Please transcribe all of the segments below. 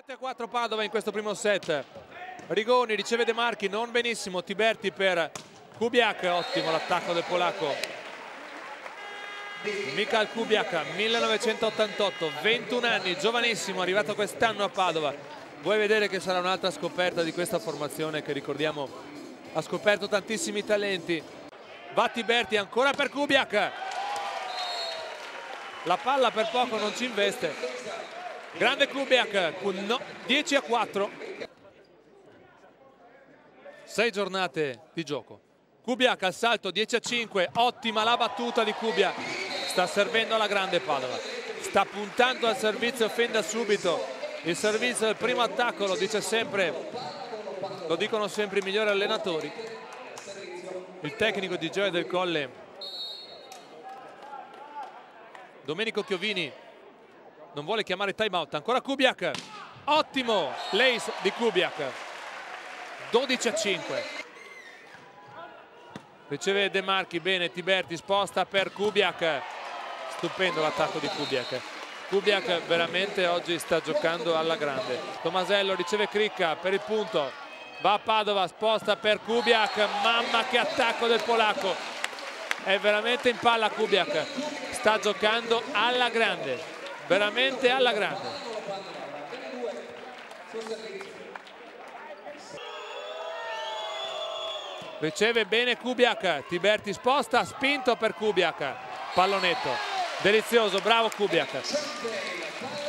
7-4 Padova in questo primo set. Rigoni riceve De Marchi, non benissimo. Tiberti per Kubiak, ottimo l'attacco del polacco. Michal Kubiak, 1988, 21 anni, giovanissimo, arrivato quest'anno a Padova. Vuoi vedere che sarà un'altra scoperta di questa formazione che, ricordiamo, ha scoperto tantissimi talenti. Va Tiberti ancora per Kubiak. La palla per poco non ci investe. Grande Kubiak, 10-4. 6 giornate di gioco. Kubiak al salto, 10-5, ottima la battuta di Kubiak. Sta servendo alla grande Padova. Sta puntando al servizio fin da subito. Il servizio del primo attacco, lo dice sempre, lo dicono sempre i migliori allenatori. Il tecnico di Gioia del Colle, Domenico Chiovini, non vuole chiamare time out. Ancora Kubiak, ottimo l'ace di Kubiak, 12-5. Riceve De Marchi, bene, Tiberti sposta per Kubiak. Stupendo l'attacco di Kubiak. Kubiak veramente oggi sta giocando alla grande. Tomasello riceve Cricca per il punto, va a Padova, sposta per Kubiak. Mamma che attacco del polacco, è veramente in palla Kubiak, sta giocando alla grande, veramente alla grande. Riceve bene Kubiak, Tiberti sposta, spinto per Kubiak, pallonetto, delizioso, bravo Kubiak.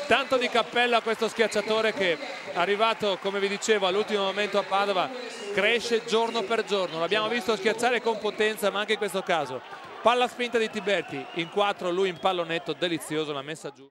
Tanto di cappello a questo schiacciatore che, arrivato come vi dicevo all'ultimo momento a Padova, cresce giorno per giorno. L'abbiamo visto schiacciare con potenza, ma anche in questo caso palla spinta di Tiberti, in 4 lui in pallonetto, delizioso, la messa giù.